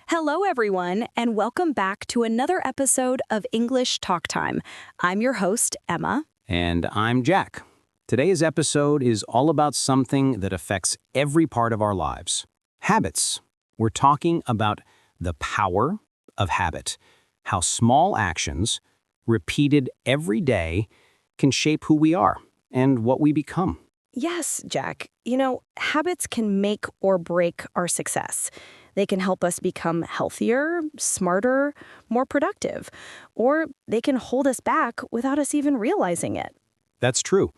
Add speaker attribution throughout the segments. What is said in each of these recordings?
Speaker 1: Hello, everyone, and welcome back to another episode of English Talk Time. I'm your host, Emma.
Speaker 2: And I'm Jack. Today's episode is all about something that affects every part of our lives. Habits. We're talking about the power of habit, how small actions, repeated every day, can shape who we are and what we become.
Speaker 1: Yes, Jack. Habits can make or break our success. They can help us become healthier, smarter, more productive, or they can hold us back without us even realizing it.
Speaker 2: That's true.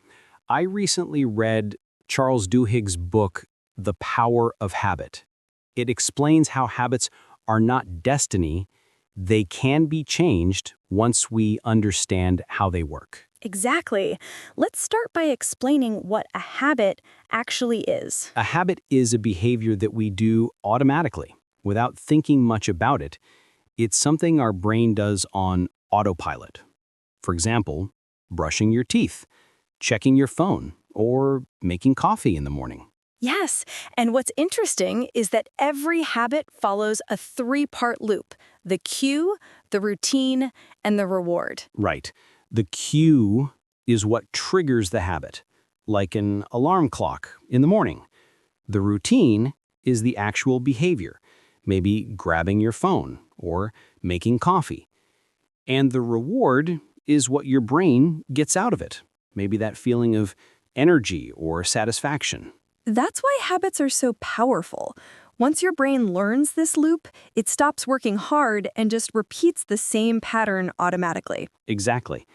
Speaker 2: I recently read Charles Duhigg's book, The Power of Habit. It explains how habits are not destiny. They can be changed once we understand how they work.
Speaker 1: Exactly. Let's start by explaining what a habit actually is.
Speaker 2: A habit is a behavior that we do automatically, without thinking much about it. It's something our brain does on autopilot. For example, brushing your teeth, checking your phone, or making coffee in the morning.
Speaker 1: Yes, and what's interesting is that every habit follows a three-part loop: the cue, the routine, and the reward.
Speaker 2: Right. The cue is what triggers the habit, like an alarm clock in the morning. The routine is the actual behavior, maybe grabbing your phone or making coffee. And the reward is what your brain gets out of it, maybe that feeling of energy or satisfaction.
Speaker 1: That's why habits are so powerful. Once your brain learns this loop, it stops working hard and just repeats the same pattern automatically.
Speaker 2: Exactly.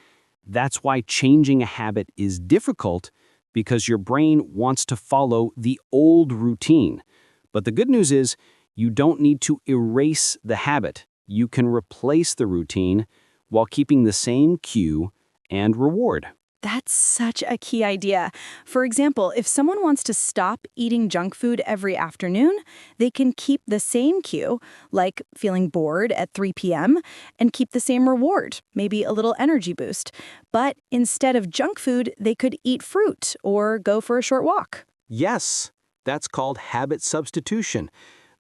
Speaker 2: That's why changing a habit is difficult, because your brain wants to follow the old routine. But the good news is, you don't need to erase the habit. You can replace the routine while keeping the same cue and reward.
Speaker 1: That's such a key idea. For example, if someone wants to stop eating junk food every afternoon, they can keep the same cue, like feeling bored at 3 p.m., and keep the same reward, maybe a little energy boost. But instead of junk food, they could eat fruit or go for a short walk.
Speaker 2: Yes, that's called habit substitution.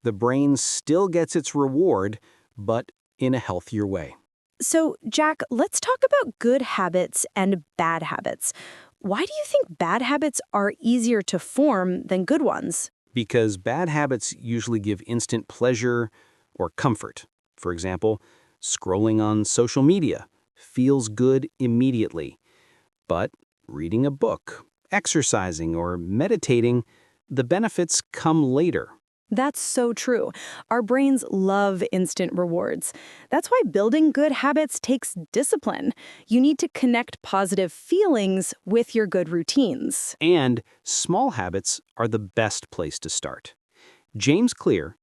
Speaker 2: The brain still gets its reward, but in a healthier way.
Speaker 1: So, Jack, let's talk about good habits and bad habits. Why do you think bad habits are easier to form than good ones?
Speaker 2: Because bad habits usually give instant pleasure or comfort. For example, scrolling on social media feels good immediately. But reading a book, exercising, or meditating, the benefits come later.
Speaker 1: That's so true. Our brains love instant rewards. That's why building good habits takes discipline. You need to connect positive feelings with your good routines.
Speaker 2: And small habits are the best place to start. James Clear,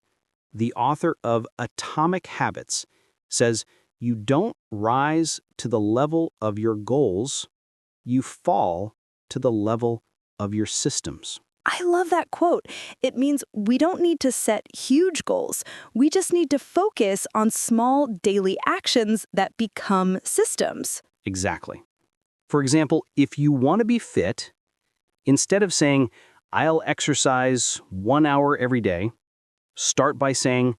Speaker 2: the author of Atomic Habits, says you don't rise to the level of your goals, you fall to the level of your systems.
Speaker 1: I love that quote. It means we don't need to set huge goals. We just need to focus on small daily actions that become systems.
Speaker 2: Exactly. For example, if you want to be fit, instead of saying, I'll exercise 1 hour every day, start by saying,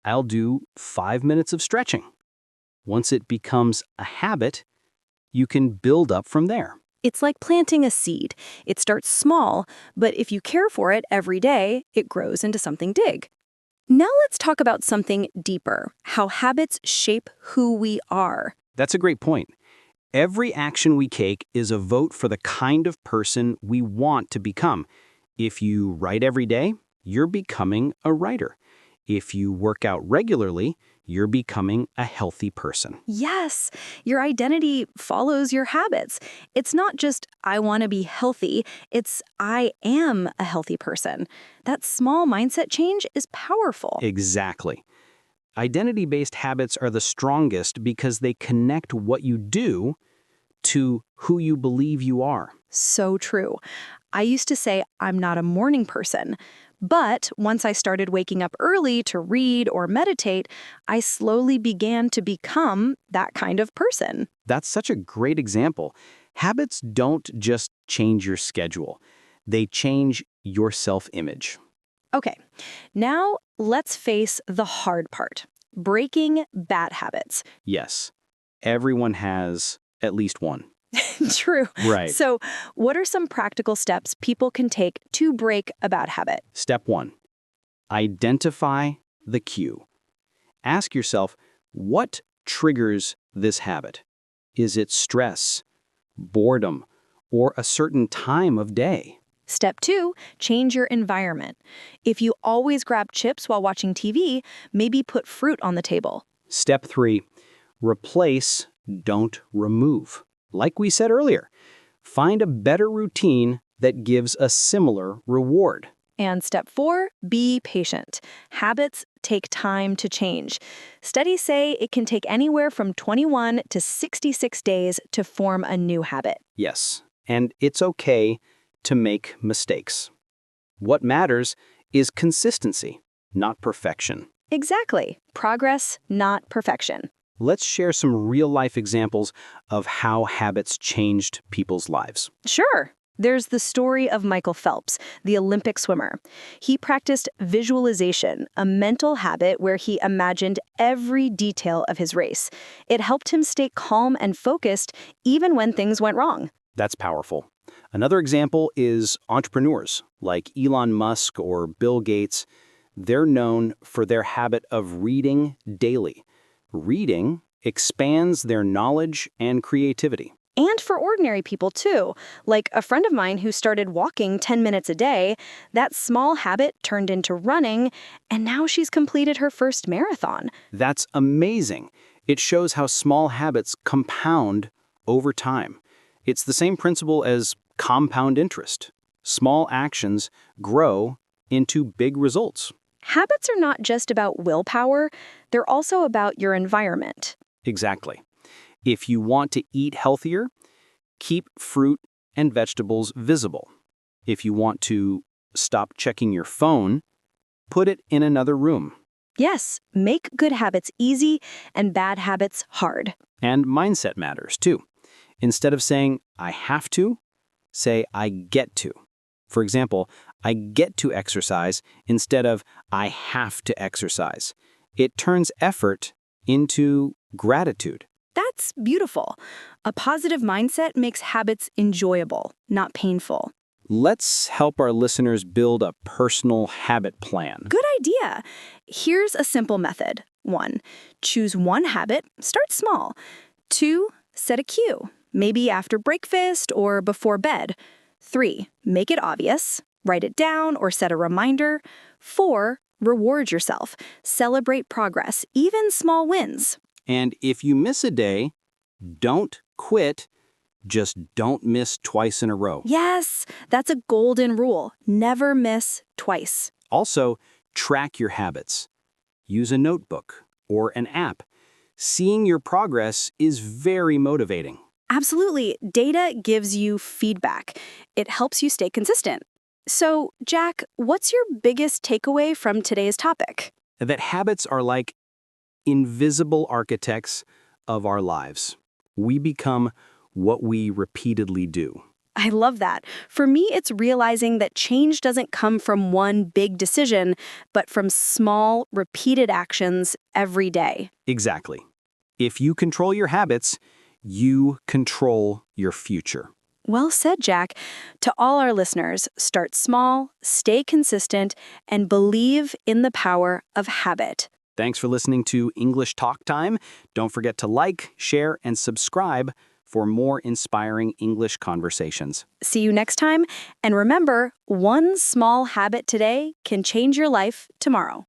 Speaker 2: I'll do 5 minutes of stretching. Once it becomes a habit, you can build up from there.
Speaker 1: It's like planting a seed. It starts small, but if you care for it every day, it grows into something big. Now let's talk about something deeper: how habits shape who we are.
Speaker 2: That's a great point. Every action we take is a vote for the kind of person we want to become. If you write every day, you're becoming a writer. If you work out regularly, you're becoming a healthy person.
Speaker 1: Yes, your identity follows your habits. It's not just, I want to be healthy, it's, I am a healthy person. That small mindset change is powerful.
Speaker 2: Exactly. Identity-based habits are the strongest because they connect what you do to who you believe you are.
Speaker 1: So true. I used to say I'm not a morning person, but once I started waking up early to read or meditate, I slowly began to become that kind of person.
Speaker 2: That's such a great example. Habits don't just change your schedule. They change your self-image.
Speaker 1: Okay, now let's face the hard part. Breaking bad habits.
Speaker 2: Yes, everyone has at least one.
Speaker 1: True.
Speaker 2: Right.
Speaker 1: So, what are some practical steps people can take to break a bad habit?
Speaker 2: Step 1. Identify the cue. Ask yourself, what triggers this habit? Is it stress, boredom, or a certain time of day?
Speaker 1: Step 2, change your environment. If you always grab chips while watching TV, maybe put fruit on the table.
Speaker 2: Step 3, replace, don't remove. Like we said earlier, find a better routine that gives a similar reward.
Speaker 1: And step 4, be patient. Habits take time to change. Studies say it can take anywhere from 21 to 66 days to form a new habit.
Speaker 2: Yes, and it's okay to make mistakes. What matters is consistency, not perfection.
Speaker 1: Exactly. Progress, not perfection.
Speaker 2: Let's share some real-life examples of how habits changed people's lives.
Speaker 1: Sure. There's the story of Michael Phelps, the Olympic swimmer. He practiced visualization, a mental habit where he imagined every detail of his race. It helped him stay calm and focused even when things went wrong.
Speaker 2: That's powerful. Another example is entrepreneurs like Elon Musk or Bill Gates. They're known for their habit of reading daily. Reading expands their knowledge and creativity.
Speaker 1: And for ordinary people, too. Like a friend of mine who started walking 10 minutes a day, that small habit turned into running, and now she's completed her first marathon.
Speaker 2: That's amazing. It shows how small habits compound over time. It's the same principle as compound interest. Small actions grow into big results.
Speaker 1: Habits are not just about willpower, they're also about your environment.
Speaker 2: Exactly. If you want to eat healthier, keep fruit and vegetables visible. If you want to stop checking your phone, put it in another room.
Speaker 1: Yes, make good habits easy and bad habits hard.
Speaker 2: And mindset matters too. Instead of saying, I have to, say, I get to. For example, I get to exercise instead of I have to exercise. It turns effort into gratitude.
Speaker 1: That's beautiful. A positive mindset makes habits enjoyable, not painful.
Speaker 2: Let's help our listeners build a personal habit plan.
Speaker 1: Good idea. Here's a simple method. 1, choose one habit, start small. 2, set a cue, maybe after breakfast or before bed. 3, make it obvious, write it down or set a reminder. 4, reward yourself, celebrate progress, even small wins.
Speaker 2: And if you miss a day, don't quit, just don't miss twice in a row.
Speaker 1: Yes, that's a golden rule. Never miss twice.
Speaker 2: Also, track your habits. Use a notebook or an app. Seeing your progress is very motivating.
Speaker 1: Absolutely. Data gives you feedback. It helps you stay consistent. So, Jack, what's your biggest takeaway from today's topic?
Speaker 2: That habits are like invisible architects of our lives. We become what we repeatedly do.
Speaker 1: I love that. For me, it's realizing that change doesn't come from one big decision, but from small, repeated actions every day.
Speaker 2: Exactly. If you control your habits, you control your future.
Speaker 1: Well said, Jack. To all our listeners, start small, stay consistent, and believe in the power of habit.
Speaker 2: Thanks for listening to English Talk Time. Don't forget to like, share, and subscribe for more inspiring English conversations.
Speaker 1: See you next time, and remember, one small habit today can change your life tomorrow.